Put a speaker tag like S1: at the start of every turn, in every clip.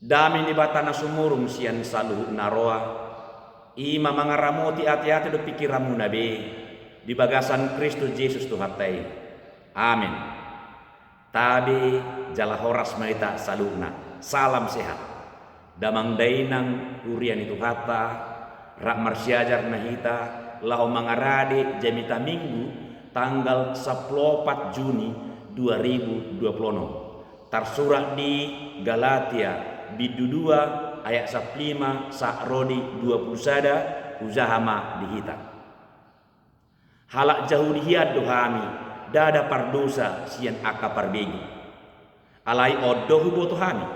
S1: Dami ni batana sumurung sian salu naroa. Ima mangaramoti hati-hati do pikiramu nabe. Di bagasan Kristus Yesus Tuhatai. Amin. Tabi jala horas manita saluna. Salam sehat. Damang dainang urian itu hata. Rak marsiajar nahita. Lau mangarade jamita minggu. Tanggal 14 Juni 2020. Tersurat di Galatia bidu 2 ayat 15 sakrodi 20 sada uzahama dihita. Halak jauh dihiat dohami dada pardosa sian aka parbegi. Alai odohu botohami.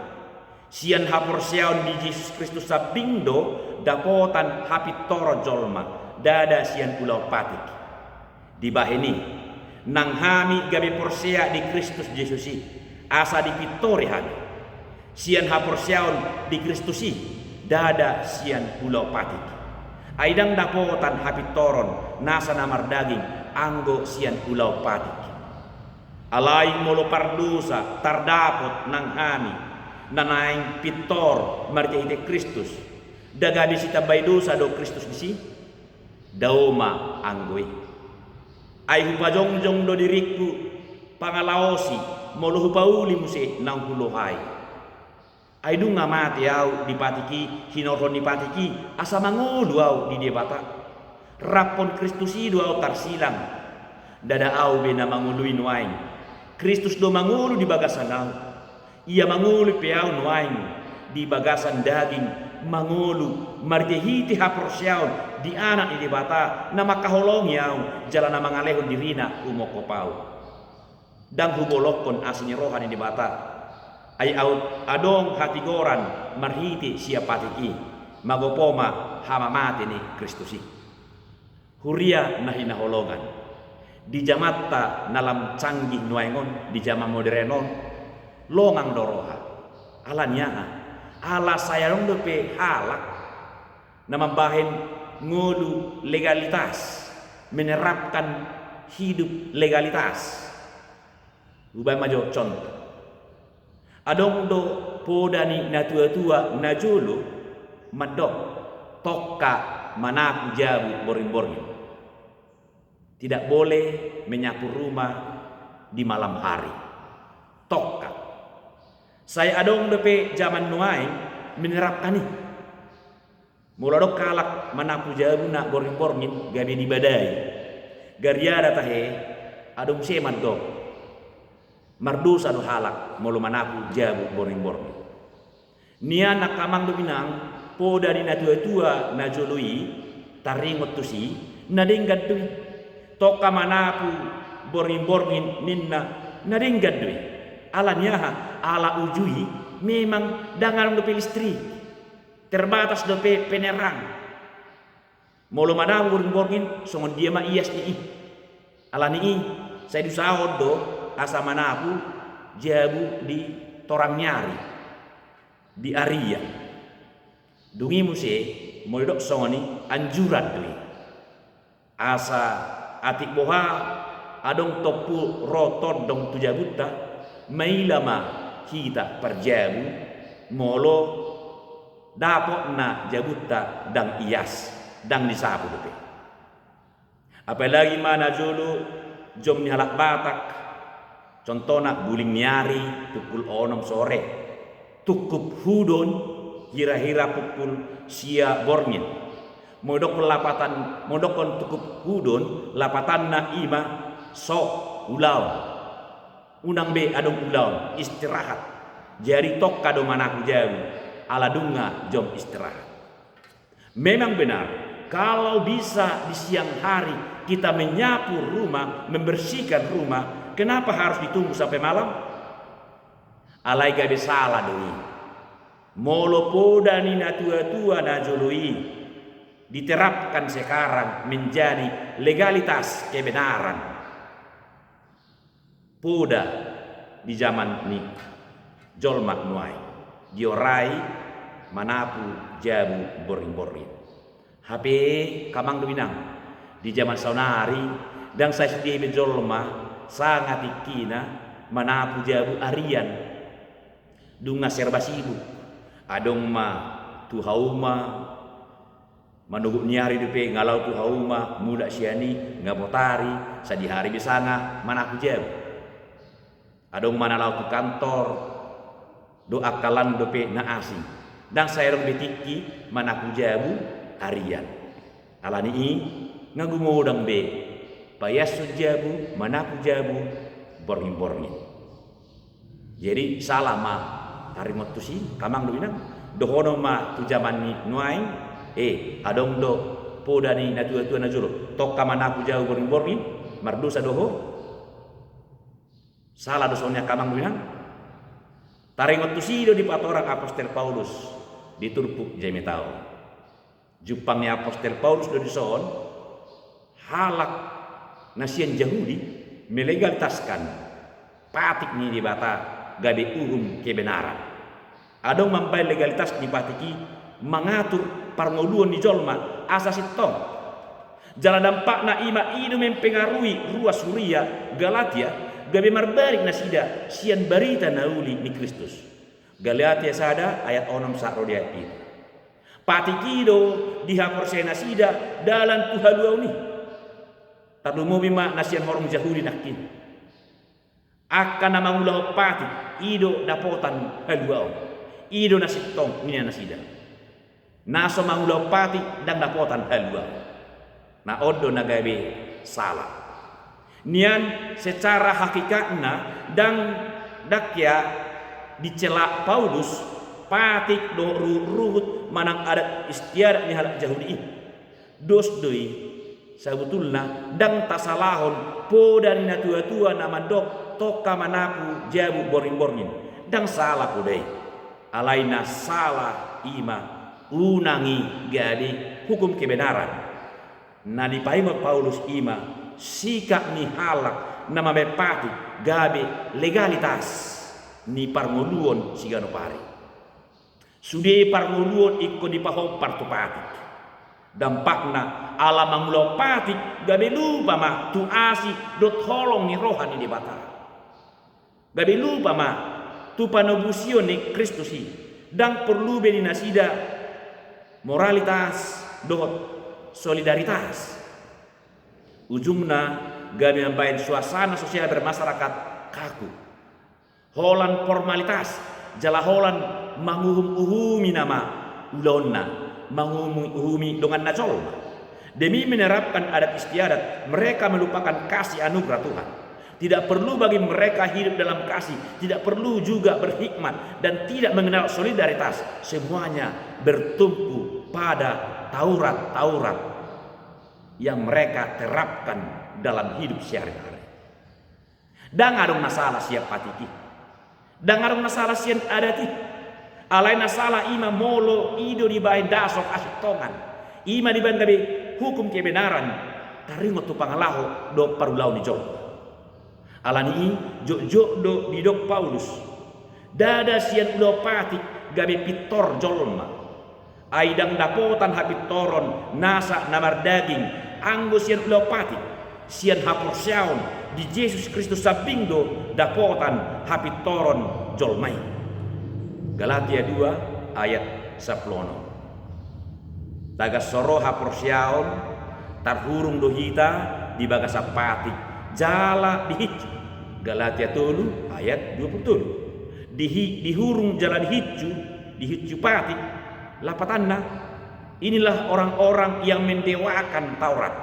S1: Sian hapor siaun di Yesus Kristus sabindo dapotan hapit toro jolma dada sian pulau patik. Di baheni nang hami gabe porsea di Kristus Yesusi asa di pitori hami. Sian hapor siaun di Kristusi dada sian pulau patik. Aidang dapotan hapit toron nasa namar daging anggo sian pulau patik. Alai molo pardusa tardapot nang hami nanaing pitor marjahite Kristus. Dagabi sita baidosa do Kristus disi dauma anggoi. Ai hupajongjong do diriku pangalaosi molo hupauli muse nang hulohai. Ai dunga mati au dipatiki hinoron dipatiki asa mangolu au di debata. Rapon Kristusi do au tarsilang. Dada au bena mangului nuaing. Kristus do mangulu di bagasan au. Ia mangulu pe au nuaing di bagasan daging mangulu marjehiti haporsiaun di anak di debata nama kaholongi au jalan nama ngalehon dirina umokopau. Dan hubolokon asini rohani di debata. Ay out adong hatigoran marhiti siapa tiki magopoma hamamati ni Kristusi. Huria nahina holongan di jamatta nalam canggih nuaingon di zaman modernon longang doroha alanya ala sayarong dope halak nama bahen ngulu legalitas menerapkan hidup legalitas. Ubay majo contoh. Adong do podani na tua-tua na jolo madok tokka manapu jabu boring-boring. Tidak boleh menyapu rumah di malam hari. Tokka. Saya adong dope zaman nuai menerapkan ini. Mula dok kalak manapu jabu na boring-boring gabi di badai. Gariada tahe adong seman dok. Mardusa do halak molo manapu jabu boring-boring. Nia nakamang do binang po dari na tua-tua na jolui taringot tusi nadinggad dui. Toka manapu boring-boring ninna nadinggad dui. Ala niyaha ala ujui memang dangan do listrik. Terbatas do penerang. Molo manapu boring-boring songon dia ma ias ni. Ala ni saya dusahod do asa manapu jabu di torang nyari di Aria dungi muse modok songoni anjuran dui asa atik boha adong topu rotor dong tujabuta mailama kita perjabu molo dapot na jabuta dang ias dang disapu dope. Apalagi mana jolo jom ni halak batak. Contohnya guling nyari pukul 6 sore. Tukup hudon hira-hira pukul sia borngin. Modok lapatan modokon tukup hudon lapatan na ima sok ulau. Unang be adong ulau istirahat. Jari tok kado manaku jauh. Ala dunga jom istirahat. Memang benar kalau bisa di siang hari kita menyapu rumah, membersihkan rumah. Kenapa harus ditunggu sampai malam? Alai gabe salah doi. Molo poda ni na tua-tua na joloi diterapkan sekarang menjadi legalitas kebenaran. Poda di zaman ni jolmak nuai diorai manapu jabu boring-boring. HP kamang dominang di zaman saunari dan saya sedih jolma sangat ikina manapu jabu arian dunga serba sibuk adong ma tu hauma manuguk nyari depe ngalau tu hauma muda siani ngabotari sadi hari bisanga mana aku jauh adong mana lau tu kantor do akalan depe na asing dan saya rong betiki mana aku jauh harian alani i ngagumodang be payas jabu mana aku jauh borngin jadi salah ma tarimot tu si kamang do inang dohono ma tu zaman ni nuai adong do poda ni na tua na juro tok kamana aku jauh borngin mardosa doho salah dosonya kamang do inang tarimot tu si do di patorang apostol Paulus di Turpuk Jametau jupangnya apostol Paulus do dison halak nasian Yahudi melegalitaskan patik ni di bata gabe kebenaran adong mampai legalitas di patiki mengatur parngoluan di jolma asas itong jala dampak na ima idu mempengaruhi ruas Suria Galatia gabe marbarik nasida sian barita nauli ni Kristus Galatia sada ayat 6 sakro dia itu patikido dihapor nasida dalam tuhaluau ni tadu mo bima nasian horong Yahudi nakin akan nama ulah pati ido dapotan haluau ido nasitong ini nasida naso mangulau pati dan dapotan haluau na odo nagabe salah nian secara hakikatna dan dakya dicela Paulus patik do ruhut manang adat istiadat ni halak Yahudi dos doi sabutulna dan tasalahon podan na tua-tua nama dok toka manaku jabu borngin dan salah podai alaina salah ima unangi gadi hukum kebenaran na dipaingot Paulus ima sikap ni halak nama bepati gabe legalitas ni parngoluon sigano pari sude parngoluon ikko dipaho partupati dampakna ala mangulau pati gabe lupa ma tu asi dot holong ni rohani di bata gabe lupa ma tu panobusio ni Kristusi dan perlu beni nasida moralitas dot solidaritas ujungna gabe membain suasana sosial bermasyarakat kaku holan formalitas jala holan manguhum-uhumi nama ulonna menghumi dengan najol demi menerapkan adat istiadat mereka melupakan kasih anugerah Tuhan tidak perlu bagi mereka hidup dalam kasih tidak perlu juga berhikmat dan tidak mengenal solidaritas semuanya bertumpu pada Taurat yang mereka terapkan dalam hidup sehari-hari dan ada masalah siap patiki dan ada masalah siap adati alaina salah ima molo ido di bain dasok asitongan ima di bain gabe hukum kebenaran taringot tu pangalaho do parulau ni jok alani jok do di dok Paulus dada sian ulo pati gabe pitor jolma aidang dapotan hapitoron nasa namar daging anggo sian ulo pati sian haporsaun di Yesus Kristus sabindo dapotan hapitoron jolmai Galatia 2 ayat 10 tagas soro haporsiaon tarhurung dohita di bagasa pati jala dihicu Galatia 3 ayat 27 dihurung jala dihicu pati lapatanna inilah orang-orang yang mendewakan Taurat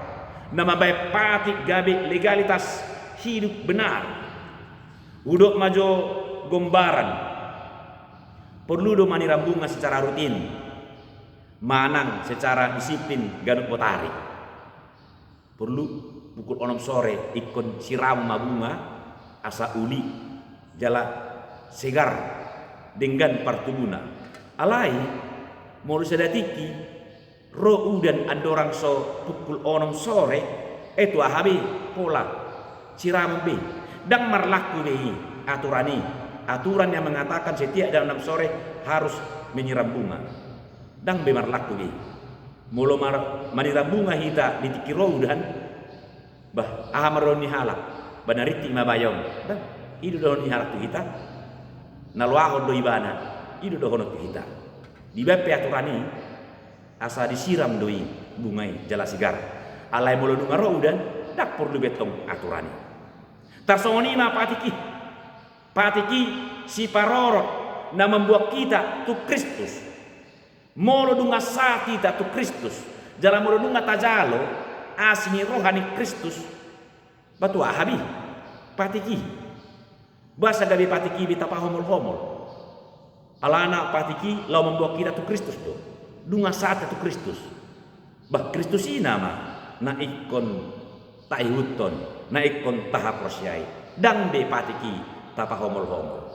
S1: nama baik pati gabe legalitas hidup benar udok majo gombaran perlu do mani rambunga secara rutin manang secara disiplin ganut potari perlu pukul 6 sore ikon siram mabunga asa uli jala segar dengan partubuna alai mau sedatiki ro udan andorang so pukul 6 sore itu ahabi pola siram be dan marlaku be aturani aturan yang mengatakan setiap dalam 6 sore harus menyiram bunga dan bemar laku be mulu menyiram bunga hita ditikiro dan bah ahamaroni halak banariti mabayong dan idu dohon halak tu hita nalwahon do ibana idu dohon tu hita Di bepe aturan ini asa disiram doi bungai jala sigar. Alai mulu dungaro dan dak perlu betong aturan ini. Tarsongoni ma patiki si parorot na membuat kita tu Kristus. Molo dunga sati ta tu Kristus. Jala molo dunga tajalo asini rohani Kristus. Batu ahabi patiki. Basa gabi patiki bita pahomol-homol. Alana patiki lau membawa kita tu Kristus do. Dunga saat tu Kristus. Bah Kristus ini nama na ikon taihuton, na ikon tahap rosyai. Dang be patiki tapa homol-homol.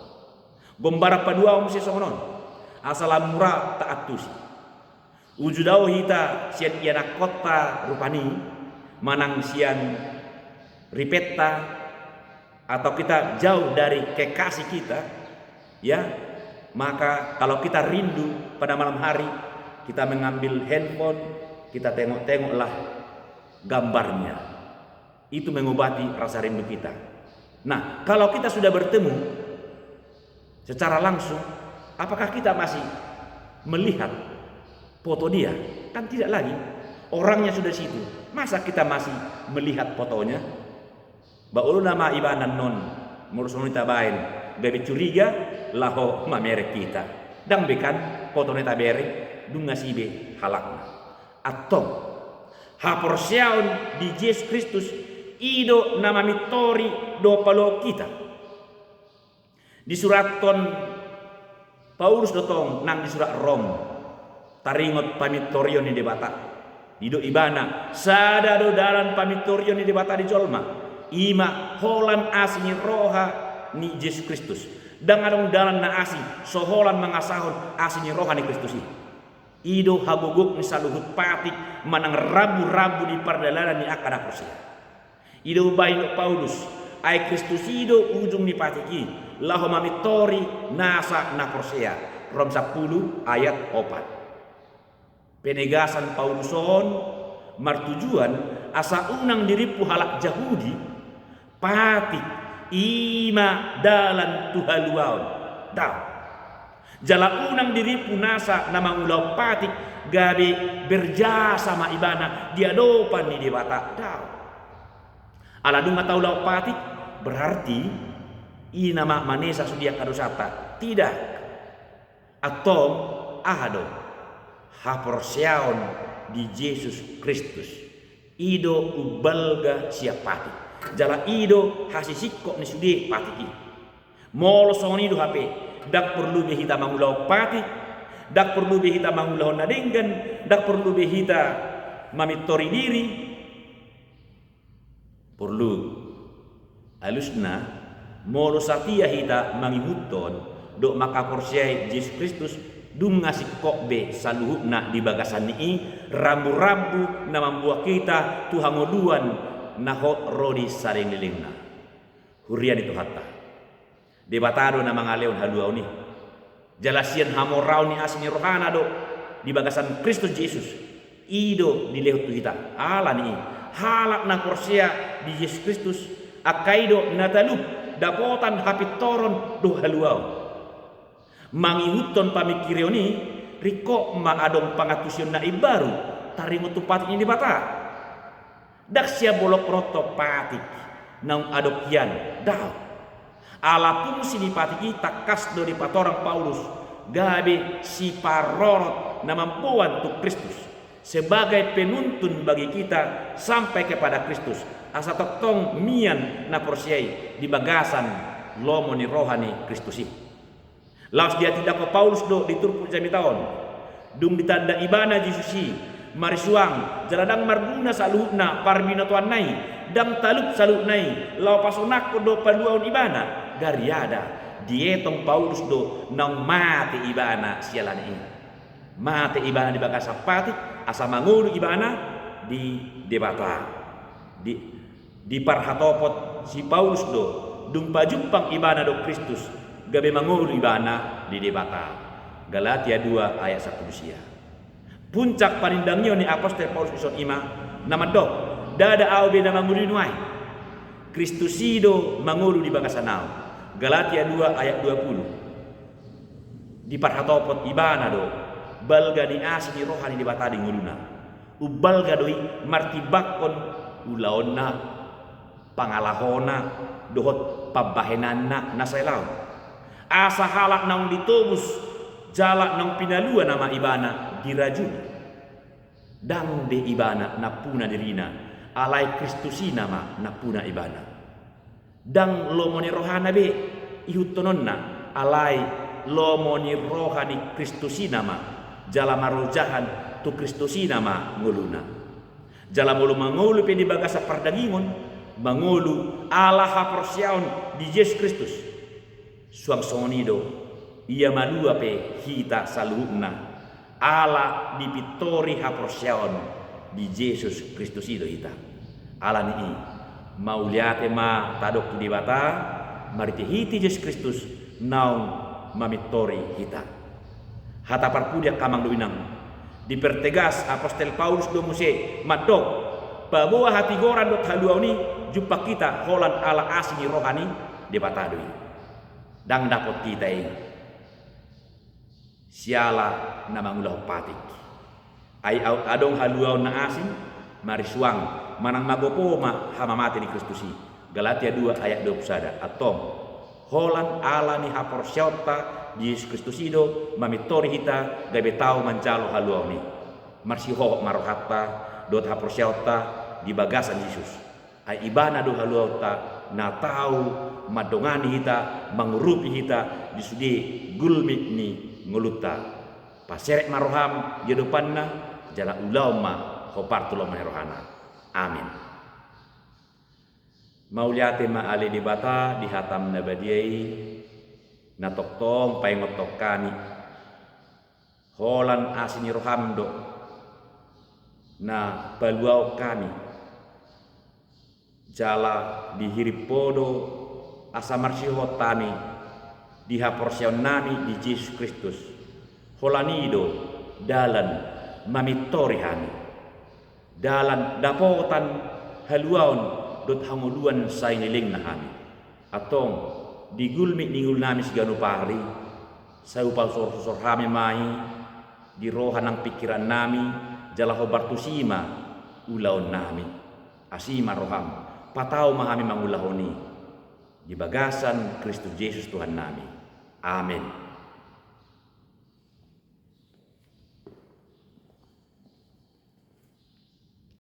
S1: Gombara padua si songon. Asalam murah taat tusi. Ujudau hita sian iana kota rupani manang sian ripeta atau kita jauh dari kekasih kita, ya. Maka kalau kita rindu pada malam hari, kita mengambil handphone, kita tengok-tengoklah gambarnya. Itu mengobati rasa rindu kita. Nah, kalau kita sudah bertemu secara langsung, apakah kita masih melihat foto dia? Kan tidak lagi. Orangnya sudah situ. Masa kita masih melihat fotonya? Baulu nama ibanan non mursunita bain. Bebe curiga laho mamerek kita. Dang bekan foto neta bere dunga sibe halakna. Atau haporsiaun di Yesus Kristus ido nama mitori do palo kita. Di surat ton Paulus dotong nang di surat Rom taringot pamitorion ni debata. Ido ibana sada do dalan pamitorion ni debata di jolma. Ima holan asini roha ni Yesus Kristus. Dan adong dalan na asi soholan mangasahon asini rohani Kristus ini. Ido habogok ni saluhut patik manang rabu-rabu di pardalanan ni akada kursia. Ido bayi Paulus ay Kristus ido ujung ni patiki laho mamitori nasa na kursia. Rom 10 ayat 4. Penegasan Pauluson martujuan asa unang diripu halak Yahudi patik ima dalan tuhaluaon daw jala unang diri punasa nama ulau patik gabi berjasa ma ibana diadopan ni dewata daw aladung atau ulau patik berarti inama manesa sudia kadosata tidak atau ahado haporsiaon di Yesus Kristus ido ubalga siapati jala ido hasisikko ni sudi patiki molo soni do HP dak perlu behita mangulau pati dak perlu behita mangulau nadenggan dak perlu behita mamitori diri perlu alusna molo satia hita mangihuton do maka porsiai Yesus Kristus dung ngasih kokbe saluhuna di bagasan ni rambu-rambu na membuat kita tuhangoduan naho rodi saring lilingna hurian itu hatta debatado na mga leon haluaw ni jalasian hamorao ni asini rohana do di bagasan Kristus Yesus ido di lehut kita ala ni halak na korsia di Yesus Kristus akaido natalub dapotan hapitoron do haluaw mangihuton pamikirio ni riko maadong pangatusyon na ibaru taringo tupat ini bata dak siya bolok roto patik nang adokyan daw ala fungsi di patiki takas do di patorang Paulus gabi si parorot na mampuan tu Kristus sebagai penuntun bagi kita sampai kepada Kristus asa toktong mian na porsiai di bagasan lomo ni rohani Kristus ini laos dia tidak ke Paulus do diturpun jami tahun dung ditanda ibana Yesusi marisuang jaladang marguna saluhna parbina tuan nai dang taluk saluk nai lau pasonak do paluaun ibana gariada dietong Paulus do nang mati ibana sialan ini mati ibana di bagasa patik asa mangulu ibana di debata di parhatopot si Paulus do dung pajumpang ibana do Kristus gabe mangulu ibana di debata Galatia 2 ayat 1 sia puncak panindangnya ni apostol Paulus ison ima nama do dada au be nama mulinuai Kristusido mangulu di bagasanau Galatia 2 ayat 20 di parhatopot ibana do balga ni asini rohani di batadi nguluna ubalga doi martibakon ulaonna pangalahona dohot pabahenanna nasailaw asa halak naung ditobus jalak naung pinalua nama ibana dirajun dang de ibana napuna dirina alai Kristusi nama napuna ibana dang lomoni rohana be ihuttononna alai lomoni rohani Kristusi nama jala marojahan tu Kristusi nama nguluna jala mulu mangulu pe di bagasa pardagingon mangulu ala haporsiaon di Yesus Kristus suang sonido ia malua pe hita saluhna ala di pitori haporsiaon di Yesus Kristus itu hita ala ni mauliate ma tadok di bata mariti hiti Yesus Kristus naung mamitori hita hata parpudia kamang duinang dipertegas apostol Paulus do muse madok bahwa hati goran dot haluau ni jumpa kita holan ala asini rohani di bata doi dang dapot kita ini siala nama ngulah patik ai adong haluau na asin mari suang manang magopo ma hama mati di Kristusi Galatia 2 ayat 21 atom holan ala ni hapor syauta di Yesus Kristus ido mamitori hita gabe tau mancalo haluau ni marsiho marohata dot hapor syauta di bagasan Yesus ai ibana do haluau ta na tau madongani hita mangurupi hita di sudi gulmi ni nguluta paserek maroham jedopanna jala ulama hopartulo maherohana amin mauliate ma ale di bata di hatam nabadiai na toktong paingotok kami holan asini rohamdo na baluau kami jala di hiripodo asa marsiho tami di haporsion nami di Yesus Kristus holanido dalan mamitori hani dalan dapotan haluaun dot hanguluan sainiling na hani atong digulmi ningul nami sigano pari sa upal sor hami mai di rohan ng pikiran nami jalaho bartusima ulaon nami asima roham pataw mahami mangulahoni di bagasan Kristus Yesus Tuhan nami amin.